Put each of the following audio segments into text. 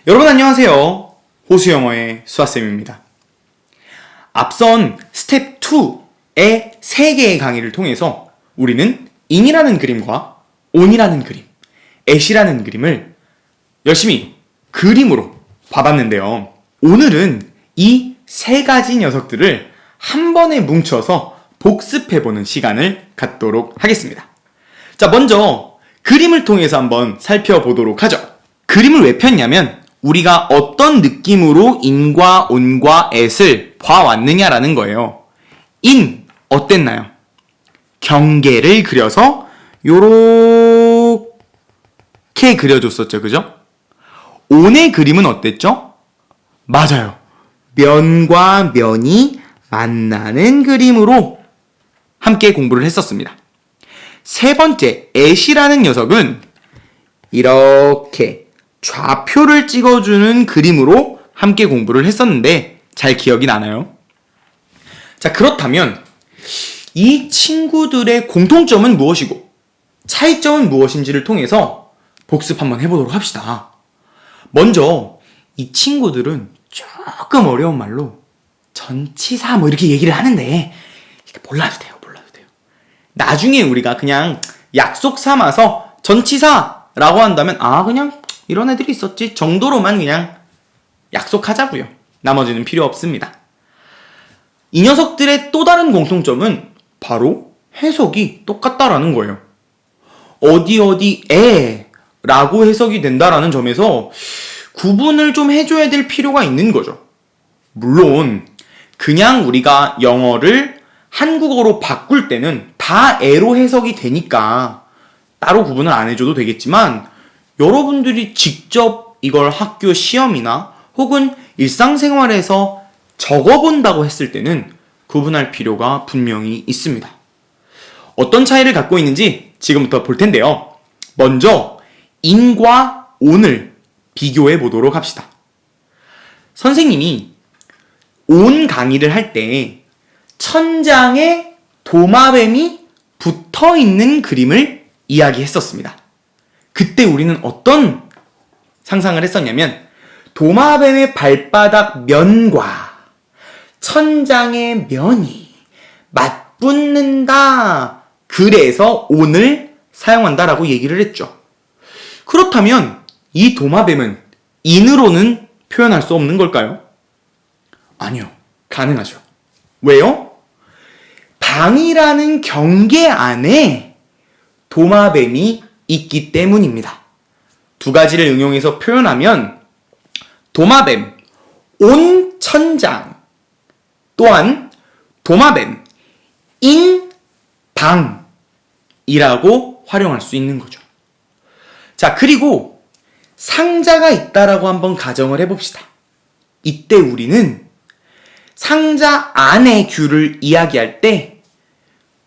여러분 안녕하세요. 호수영어의 수아쌤입니다. 앞선 스텝 2의 3개의 강의를 통해서 우리는 in이라는 그림과 on이라는 그림, at이라는 그림을 열심히 그림으로 봐봤는데요. 오늘은 이 3가지 녀석들을 한 번에 뭉쳐서 복습해보는 시간을 갖도록 하겠습니다. 자, 먼저 그림을 통해서 한번 살펴보도록 하죠. 그림을 왜 폈냐면 우리가 어떤 느낌으로 in과 on과 at을 봐왔느냐라는 거예요. in 어땠나요? 경계를 그려서 요렇게 그려줬었죠, 그죠? on의 그림은 어땠죠? 맞아요. 면과 면이 만나는 그림으로 함께 공부를 했었습니다. 세 번째, at이라는 녀석은 이렇게 좌표를 찍어주는 그림으로 함께 공부를 했었는데 잘 기억이 나나요? 자, 그렇다면 이 친구들의 공통점은 무엇이고 차이점은 무엇인지를 통해서 복습 한번 해보도록 합시다. 먼저 이 친구들은 조금 어려운 말로 전치사 뭐 이렇게 얘기를 하는데 몰라도 돼요. 나중에 우리가 그냥 약속 삼아서 전치사라고 한다면 그냥 이런 애들이 있었지 정도로만 그냥 약속하자고요. 나머지는 필요 없습니다. 이 녀석들의 또 다른 공통점은 바로 해석이 똑같다라는 거예요. 어디에 라고 해석이 된다라는 점에서 구분을 좀 해줘야 될 필요가 있는 거죠. 물론 그냥 우리가 영어를 한국어로 바꿀 때는 다 애로 해석이 되니까 따로 구분을 안 해줘도 되겠지만 여러분들이 직접 이걸 학교 시험이나 혹은 일상생활에서 적어본다고 했을 때는 구분할 필요가 분명히 있습니다. 어떤 차이를 갖고 있는지 지금부터 볼 텐데요. 먼저 in과 on을 비교해 보도록 합시다. 선생님이 on 강의를 할 때 천장에 도마뱀이 붙어있는 그림을 이야기했었습니다. 그때 우리는 어떤 상상을 했었냐면 도마뱀의 발바닥 면과 천장의 면이 맞붙는다. 그래서 on을 사용한다라고 얘기를 했죠. 그렇다면 이 도마뱀은 in으로는 표현할 수 없는 걸까요? 아니요. 가능하죠. 왜요? 방이라는 경계 안에 도마뱀이 있기 때문입니다. 두 가지를 응용해서 표현하면 도마뱀, on 천장 또한 도마뱀, in 방이라고 활용할 수 있는 거죠. 자, 그리고 상자가 있다라고 한번 가정을 해봅시다. 이때 우리는 상자 안의 귤을 이야기할 때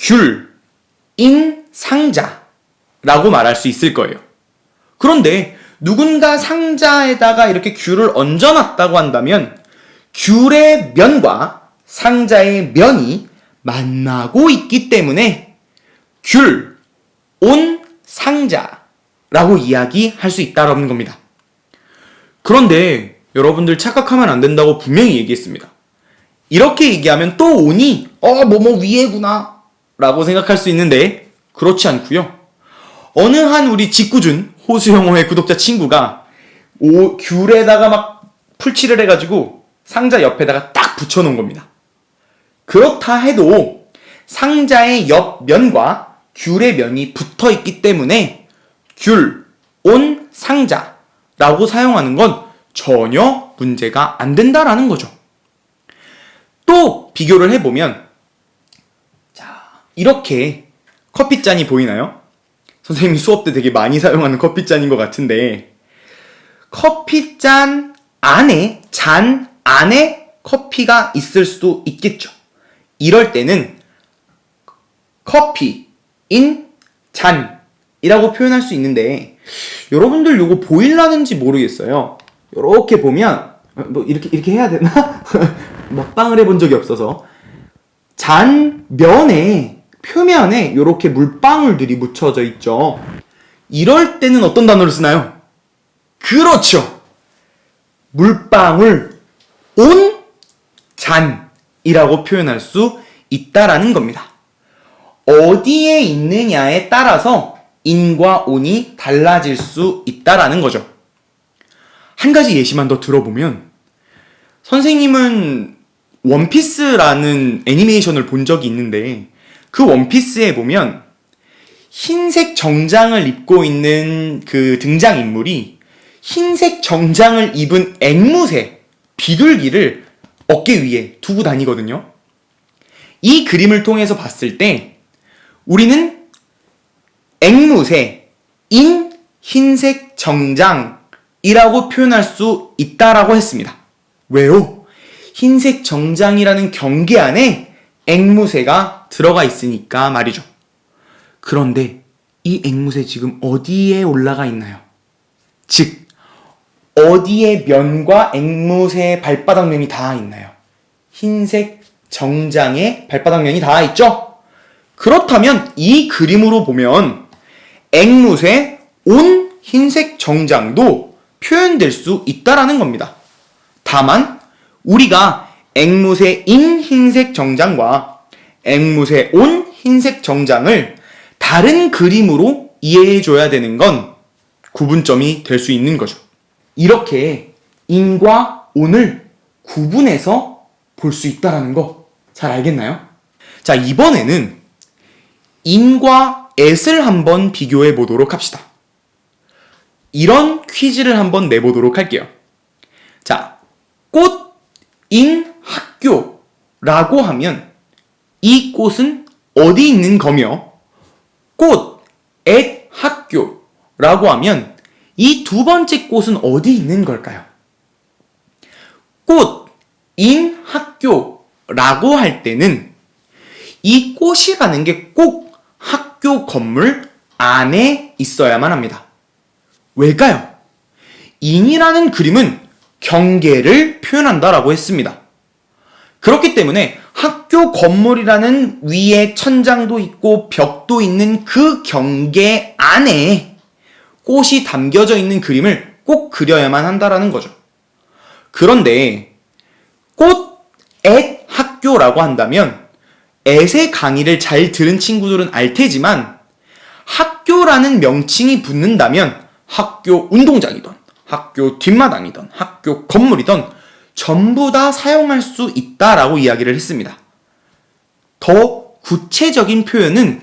귤, in 상자라고 말할 수 있을 거예요. 그런데 누군가 상자에다가 이렇게 귤을 얹어놨다고 한다면 귤의 면과 상자의 면이 만나고 있기 때문에 귤, on 상자라고 이야기할 수 있다는 겁니다. 그런데 여러분들 착각하면 안 된다고 분명히 얘기했습니다. 이렇게 얘기하면 또 on이 위에구나 라고 생각할 수 있는데 그렇지 않고요. 어느 한 우리 직구준 호수영어의 구독자 친구가 귤에다가 막 풀칠을 해가지고 상자 옆에다가 딱 붙여놓은 겁니다. 그렇다 해도 상자의 옆면과 귤의 면이 붙어있기 때문에 귤, on 상자라고 사용하는 건 전혀 문제가 안 된다라는 거죠. 또 비교를 해보면 이렇게 커피잔이 보이나요? 선생님이 수업 때 되게 많이 사용하는 커피잔인 것 같은데 커피잔 안에 잔 안에 커피가 있을 수도 있겠죠. 이럴 때는 커피 in 잔이라고 표현할 수 있는데 여러분들 요거 보일라는지 모르겠어요. 이렇게 보면 이렇게 해야 되나? 먹방을 해본 적이 없어서 잔 면에 표면에 이렇게 물방울들이 묻혀져 있죠. 이럴 때는 어떤 단어를 쓰나요? 그렇죠. 물방울, 온, 잔이라고 표현할 수 있다라는 겁니다. 어디에 있느냐에 따라서 인과 온이 달라질 수 있다라는 거죠. 한 가지 예시만 더 들어보면 선생님은 원피스라는 애니메이션을 본 적이 있는데 그 원피스에 보면 흰색 정장을 입고 있는 그 등장인물이 흰색 정장을 입은 앵무새, 비둘기를 어깨 위에 두고 다니거든요. 이 그림을 통해서 봤을 때 우리는 앵무새, 인 흰색 정장이라고 표현할 수 있다라고 했습니다. 왜요? 흰색 정장이라는 경계 안에 앵무새가 들어가 있으니까 말이죠. 그런데 이 앵무새 지금 어디에 올라가 있나요? 즉, 어디에 면과 앵무새의 발바닥면이 닿아 있나요? 흰색 정장에 발바닥면이 닿아 있죠? 그렇다면 이 그림으로 보면 앵무새 온 흰색 정장도 표현될 수 있다라는 겁니다. 다만 우리가 앵무새 인 흰색 정장과 앵무새 온 흰색 정장을 다른 그림으로 이해해줘야 되는 건 구분점이 될 수 있는 거죠. 이렇게 인과 온을 구분해서 볼 수 있다는 거 잘 알겠나요? 자, 이번에는 인과 앳을 한번 비교해 보도록 합시다. 이런 퀴즈를 한번 내보도록 할게요. 자, 꽃, 인, 학교라고 하면 이 꽃은 어디 있는 거며 꽃, 앳, 학교라고 하면 이 두 번째 꽃은 어디 있는 걸까요? 꽃, 인, 학교라고 할 때는 이 꽃이라는 게 꼭 학교 건물 안에 있어야만 합니다. 왜일까요? 인이라는 그림은 경계를 표현한다라고 했습니다. 그렇기 때문에 학교 건물이라는 위에 천장도 있고 벽도 있는 그 경계 안에 꽃이 담겨져 있는 그림을 꼭 그려야만 한다라는 거죠. 그런데 꽃, 앳, 학교라고 한다면 앳의 강의를 잘 들은 친구들은 알 테지만 학교라는 명칭이 붙는다면 학교 운동장이든 학교 뒷마당이든 학교 건물이든 전부 다 사용할 수 있다라고 이야기를 했습니다. 더 구체적인 표현은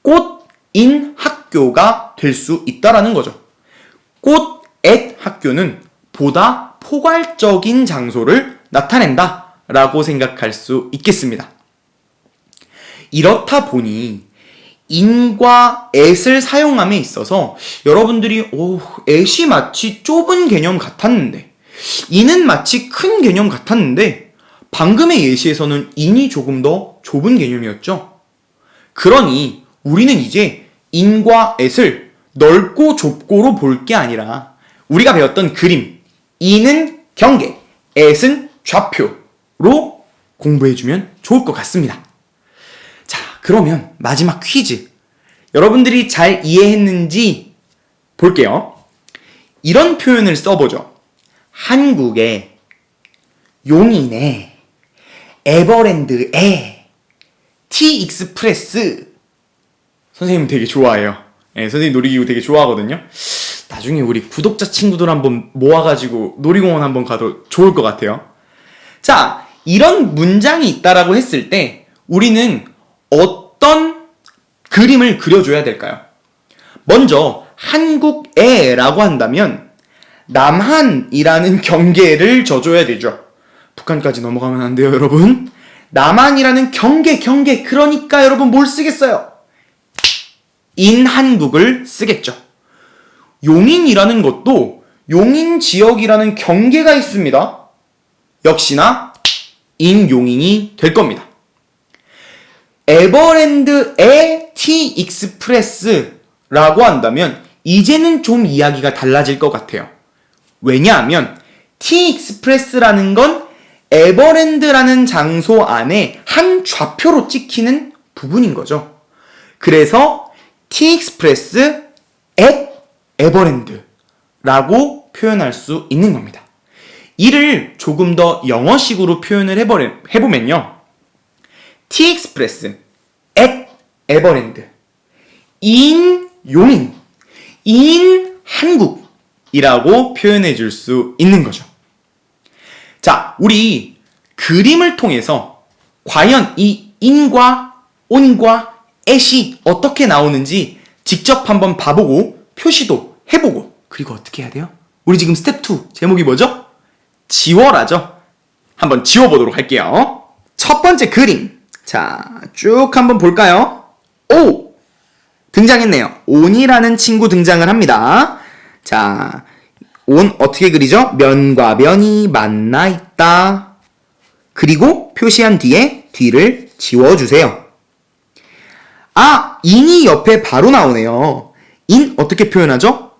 꽃, 인, 학교가 될 수 있다라는 거죠. 꽃, 앳, 학교는 보다 포괄적인 장소를 나타낸다라고 생각할 수 있겠습니다. 이렇다 보니 인과 앳을 사용함에 있어서 여러분들이 앳이 마치 좁은 개념 같았는데 인은 마치 큰 개념 같았는데 방금의 예시에서는 인이 조금 더 좁은 개념이었죠. 그러니 우리는 이제 인과 앳을 넓고 좁고로 볼 게 아니라 우리가 배웠던 그림, 인은 경계, 앳은 좌표로 공부해주면 좋을 것 같습니다. 자, 그러면 마지막 퀴즈. 여러분들이 잘 이해했는지 볼게요. 이런 표현을 써보죠. 한국에, 용인에, 에버랜드에, 티익스프레스. 선생님 되게 좋아해요. 네, 선생님 놀이기구 되게 좋아하거든요. 나중에 우리 구독자 친구들 한번 모아가지고 놀이공원 한번 가도 좋을 것 같아요. 자, 이런 문장이 있다라고 했을 때 우리는 어떤 그림을 그려줘야 될까요? 먼저 한국에라고 한다면 남한이라는 경계를 져줘야 되죠. 북한까지 넘어가면 안 돼요, 여러분. 남한이라는 경계. 그러니까 여러분 뭘 쓰겠어요? 인한국을 쓰겠죠. 용인이라는 것도 용인 지역이라는 경계가 있습니다. 역시나 인용인이 될 겁니다. 에버랜드의 티익스프레스라고 한다면 이제는 좀 이야기가 달라질 것 같아요. 왜냐하면 티익스프레스라는 건 에버랜드라는 장소 안에 한 좌표로 찍히는 부분인 거죠. 그래서 티익스프레스 @에버랜드라고 표현할 수 있는 겁니다. 이를 조금 더 영어식으로 표현을 해보면요. T-Express, at 에버랜드, in 용인, in 한국이라고 표현해 줄 수 있는 거죠. 자, 우리 그림을 통해서 과연 이 in과 on과 at이 어떻게 나오는지 직접 한번 봐보고 표시도 해보고, 그리고 어떻게 해야 돼요? 우리 지금 스텝 2 제목이 뭐죠? 지워라죠? 한번 지워보도록 할게요. 첫 번째 그림. 자, 쭉 한번 볼까요? 오! 등장했네요. 온이라는 친구 등장을 합니다. 자, 온 어떻게 그리죠? 면과 면이 만나 있다. 그리고 표시한 뒤에 뒤를 지워주세요. 아, 인이 옆에 바로 나오네요. 인 어떻게 표현하죠?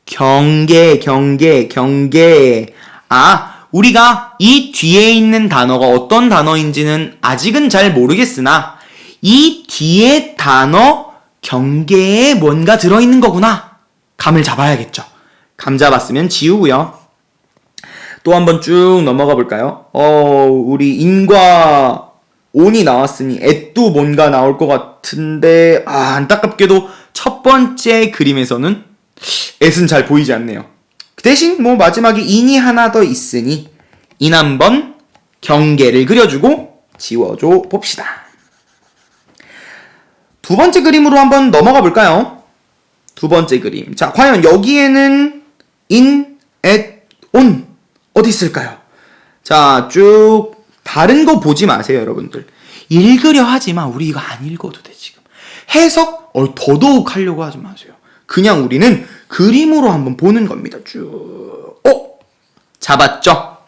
경계. 아, 우리가 이 뒤에 있는 단어가 어떤 단어인지는 아직은 잘 모르겠으나 이 뒤에 단어 경계에 뭔가 들어있는 거구나. 감을 잡아야겠죠. 감 잡았으면 지우고요. 또 한번 쭉 넘어가 볼까요? 우리 인과 온이 나왔으니 at도 뭔가 나올 것 같은데 안타깝게도 첫 번째 그림에서는 at은 잘 보이지 않네요. 그 대신 뭐 마지막에 in이 하나 더 있으니 in 한번 경계를 그려주고 지워줘 봅시다. 두 번째 그림으로 한번 넘어가 볼까요? 두 번째 그림. 자, 과연 여기에는 in, at, on 어디 있을까요? 자, 쭉 다른 거 보지 마세요, 여러분들. 읽으려 하지 마. 우리 이거 안 읽어도 돼, 지금. 해석 더더욱 하려고 하지 마세요. 그냥 우리는 그림으로 한번 보는 겁니다. 쭉. 잡았죠?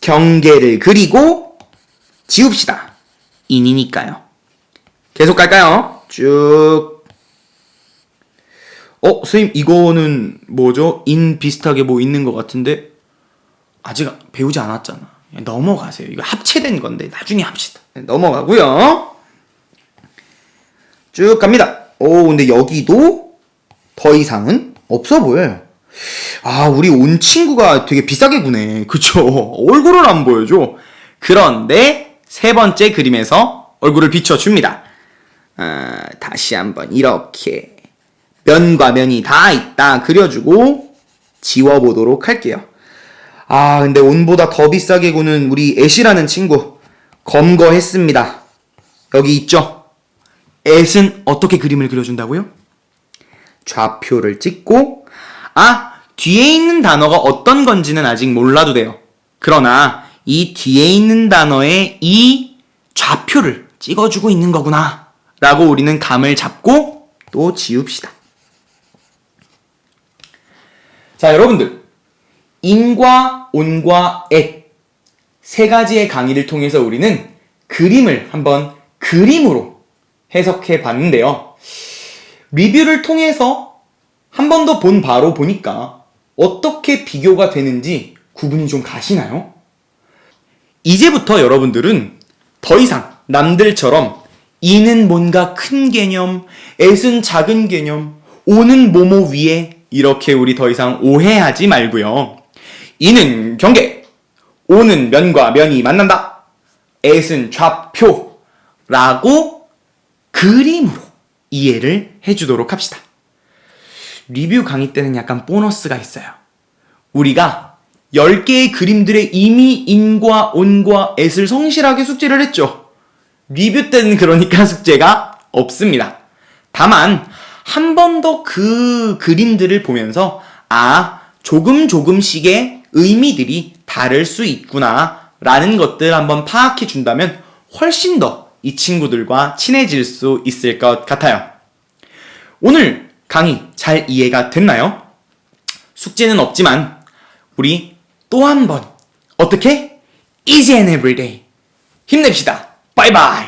경계를 그리고 지웁시다. 인이니까요. 계속 갈까요? 쭉. 선생님, 이거는 뭐죠? 인 비슷하게 뭐 있는 것 같은데? 아직 배우지 않았잖아. 넘어가세요. 이거 합체된 건데, 나중에 합시다. 넘어가고요. 쭉 갑니다. 근데 여기도 더 이상은 없어 보여요. 우리 온 친구가 되게 비싸게 구네. 그쵸? 얼굴을 안 보여줘. 그런데 세 번째 그림에서 얼굴을 비춰줍니다. 다시 한번 이렇게 면과 면이 다 있다 그려주고 지워보도록 할게요. 근데 온보다 더 비싸게 구는 우리 애시라는 친구 검거했습니다. 여기 있죠? 앳은 어떻게 그림을 그려준다고요? 좌표를 찍고 뒤에 있는 단어가 어떤 건지는 아직 몰라도 돼요. 그러나 이 뒤에 있는 단어에 이 좌표를 찍어주고 있는 거구나 라고 우리는 감을 잡고 또 지웁시다. 자, 여러분들, in과 on과 at 세 가지의 강의를 통해서 우리는 그림을 한번 그림으로 해석해 봤는데요. 리뷰를 통해서 한 번 더 본 바로 보니까 어떻게 비교가 되는지 구분이 좀 가시나요? 이제부터 여러분들은 더 이상 남들처럼 in은 뭔가 큰 개념, at은 작은 개념, on은 뭐뭐 위에 이렇게 우리 더 이상 오해하지 말고요. in은 경계, on은 면과 면이 만난다, at은 좌표라고 그림으로 이해를 해주도록 합시다. 리뷰 강의 때는 약간 보너스가 있어요. 우리가 10개의 그림들에 이미 in과 on과 at을 성실하게 숙제를 했죠. 리뷰 때는 그러니까 숙제가 없습니다. 다만 한 번 더 그 그림들을 보면서 조금씩의 의미들이 다를 수 있구나 라는 것들 한번 파악해 준다면 훨씬 더 이 친구들과 친해질 수 있을 것 같아요. 오늘 강의 잘 이해가 됐나요? 숙제는 없지만 우리 또 한 번 어떻게? Easy and everyday 힘냅시다. 바이바이.